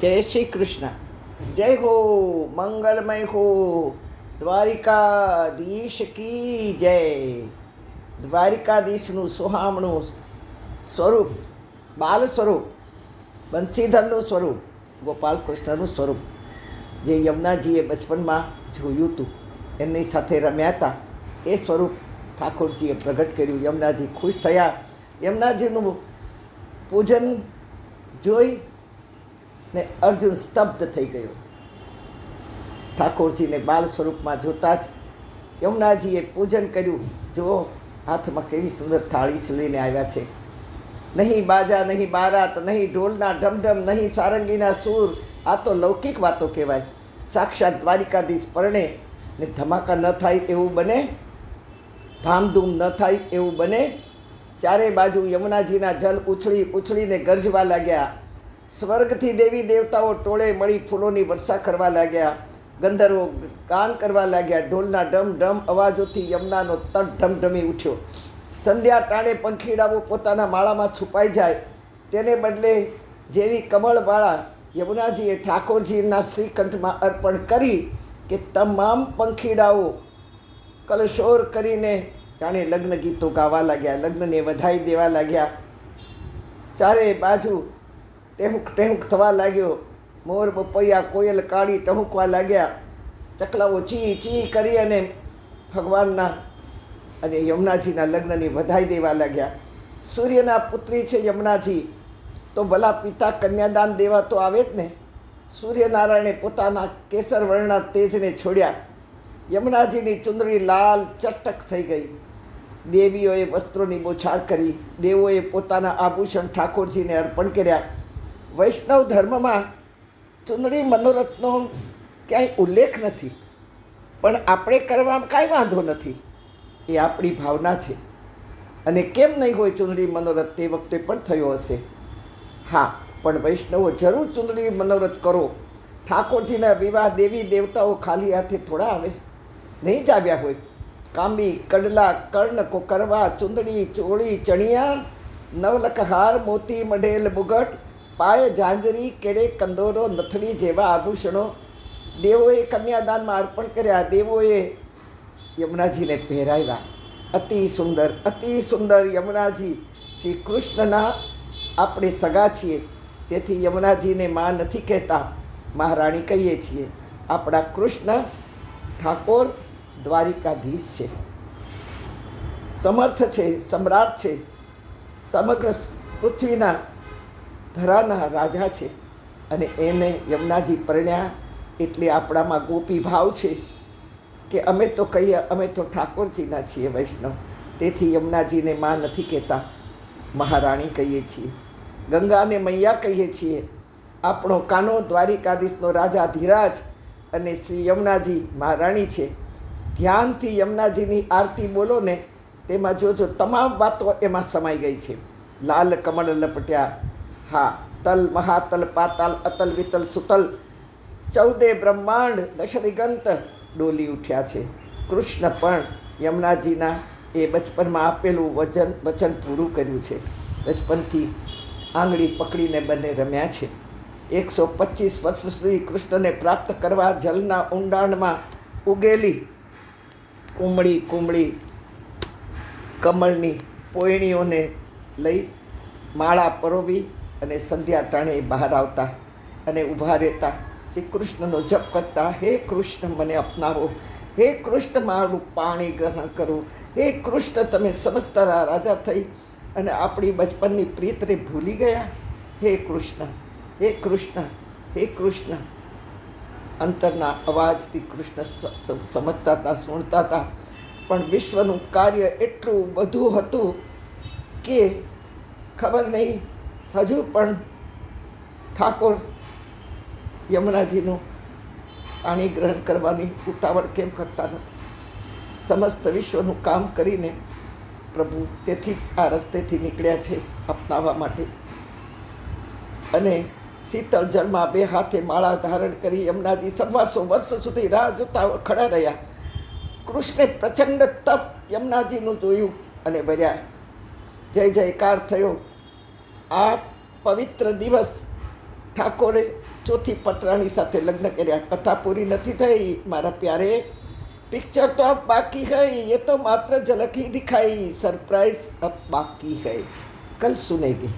જય શ્રી કૃષ્ણ. જય હો, મંગલમય હો, દ્વારિકાધીશ કી જય. દ્વારિકાધીશનું સુહામણું સ્વરૂપ, બાલ સ્વરૂપ, બંશીધરનું સ્વરૂપ, ગોપાલ કૃષ્ણનું સ્વરૂપ, જે યમુનાજીએ બચપનમાં જોયું હતું, એમની સાથે રમ્યા હતા, એ સ્વરૂપ ઠાકોરજીએ પ્રગટ કર્યું. યમુનાજી ખુશ થયા. યમુનાજીનું પૂજન જોઈ ને અર્જુન સ્તબ્ધ થઈ ગયો. ઠાકોરજીને બાલ સ્વરૂપમાં જોતા જ યમુનાજીએ પૂજન કર્યું. જો હાથમાં કેવી સુંદર થાળી લઈને આવ્યા છે. નહીં બાજા, નહીં બારાત, નહીં ઢોલના ઢમઢમ, નહીં સારંગીના સૂર. આ તો લૌકિક વાતો કહેવાય. સાક્ષાત દ્વારિકાધીશ પરણે ને ધમાકા ન થાય એવું બને, ધામધૂમ ન થાય એવું બને. ચારે બાજુ યમુનાજીના જલ ઉછળી ઉછળીને ગરજવા લાગ્યા. સ્વર્ગથી દેવી દેવતાઓ ટોળે મળી ફૂલોની વર્ષા કરવા લાગ્યા. ગંધર્વો ગાન કરવા લાગ્યા. ઢોલના ઢમ ઢમ અવાજોથી યમુનાનો તટ ઢમઢમી ઉઠ્યો. સંધ્યા ટાણે પંખીડાઓ પોતાના માળામાં છુપાઈ જાય, તેને બદલે જેવી કમળવાળા યમુનાજીએ ઠાકોરજીના શ્રીકંઠમાં અર્પણ કરી કે તમામ પંખીડાઓ કલશોર કરીને જાણે લગ્ન ગીતો ગાવા લાગ્યા, લગ્નને વધાઈ દેવા લાગ્યા. ચારે બાજુ ટેહુક ટેહુક થવા લાગ્યો. મોર બપૈયા કોયલ કાળી ટહુકવા લાગ્યા. ચકલાઓ ચી ચી કરી અને ભગવાનના અને યમુનાજીના લગ્નની વધાઈ દેવા લાગ્યા. સૂર્યના પુત્રી છે યમુનાજી, તો ભલા પિતા કન્યાદાન દેવા તો આવે જ ને. સૂર્યનારાયણે પોતાના કેસર વર્ણના તેજને છોડ્યા. યમુનાજીની ચુંદડી લાલ ચટક થઈ ગઈ. દેવીઓએ વસ્ત્રોની બોછાર કરી. દેવોએ પોતાના આભૂષણ ઠાકોરજીને અર્પણ કર્યા. વૈષ્ણવ ધર્મમાં ચુંદડી મનોરથનો ક્યાંય ઉલ્લેખ નથી, પણ આપણે કરવામાં કાંઈ વાંધો નથી. એ આપણી ભાવના છે. અને કેમ નહીં હોય ચુંદડી મનોરથ? તે વખતે પણ થયો હશે. હા, પણ વૈષ્ણવો જરૂર ચુંદડી મનોરથ કરો. ઠાકોરજીના વિવાહ દેવી દેવતાઓ ખાલી હાથે થોડા આવે. નહીં જ આવ્યા હોય. કાંબી, કડલા, કર્ણ, કોકરવા, ચુંદડી, ચોળી, ચણિયા, નવલખહાર, મોતી મઢેલ મુગટ, પાય ઝાંઝરી, કેડે કંદોરો, નથડી જેવા આભૂષણો દેવોએ કન્યાદાનમાં અર્પણ કર્યા. દેવોએ યમુનાજીને પહેરાવ્યા. અતિ સુંદર, અતિ સુંદર યમુનાજી શ્રી કૃષ્ણના આપણે સગા છીએ, તેથી યમુનાજીને માં નથી કહેતા, મહારાણી કહીએ છીએ. આપણા કૃષ્ણ ઠાકોર દ્વારિકાધીશ છે, સમર્થ છે, સમ્રાટ છે, સમગ્ર પૃથ્વીના ધરાના રાજા છે. અને એને યમુનાજી પરણ્યા એટલે આપણામાં ગોપી ભાવ છે કે અમે તો કહીએ અમે તો ઠાકોરજીના છીએ વૈષ્ણવ. તેથી યમુનાજીને માં નથી કહેતા, મહારાણી કહીએ છીએ. ગંગાને મૈયા કહીએ છીએ. આપણો કાનો દ્વારિકાધીશનો રાજા ધીરાજ અને શ્રી યમુનાજી મહારાણી છે. ધ્યાનથી યમુનાજીની આરતી બોલો ને, તેમાં જોજો તમામ વાતો એમાં સમાઈ ગઈ છે. લાલ કમળ લપટ્યા, હા, તલ મહાતલ પાતાલ અતલ વિતલ સુતલ, 14 બ્રહ્માંડ દશરિગંત ડોલી ઉઠ્યા છે. કૃષ્ણ પણ યમુનાજીના એ બચપનમાં આપેલું વચન પૂરું કર્યું છે. બચપનથી આંગળી પકડીને બંને રમ્યા છે. 125 વર્ષ સુધી કૃષ્ણને પ્રાપ્ત કરવા જલના ઊંડાણમાં ઉગેલી કુમળી કુમળી કમળની પોયણીઓને લઈ માળા પરોવી અને સંધ્યા ટાણે બહાર આવતા અને ઊભા રહેતા. શ્રી કૃષ્ણનો જપ કરતા, હે કૃષ્ણ મને અપનાવો, હે કૃષ્ણ મારું પાણી ગ્રહણ કરું, હે કૃષ્ણ તમે સમસ્તના રાજા થઈ અને આપણી બચપનની પ્રીતને ભૂલી ગયા. હે કૃષ્ણ, હે કૃષ્ણ, હે કૃષ્ણ. અંતરના અવાજથી કૃષ્ણ સમજતા હતા, સુણતા હતા. પણ વિશ્વનું કાર્ય એટલું બધું હતું કે ખબર નહીં હજુ પણ ઠાકોર યમુનાજીનું પાણી ગ્રહણ કરવાની ઉતાવળ કેમ કરતા નથી. સમસ્ત વિશ્વનું કામ કરીને પ્રભુ તેથી જ આ રસ્તેથી નીકળ્યા છે અપનાવવા માટે. અને શીતળ જળમાં 2 હાથે માળા ધારણ કરી યમુનાજી 125 વર્ષ સુધી રાહ જોતા ખડા રહ્યા. કૃષ્ણે પ્રચંડ તપ યમુનાજીનું જોયું અને વર્યા. જય જયકાર થયો. આ પવિત્ર દિવસ ઠાકોરે ચોથી પટરાણી સાથે લગ્ન કર્યા. કથા પૂરી નથી થઈ મારા પ્યારે. पिक्चर तो अब बाकी है, ये तो मात्र झलक ही दिखाई, सरप्राइज अब बाकी है, कल सुनेंगे.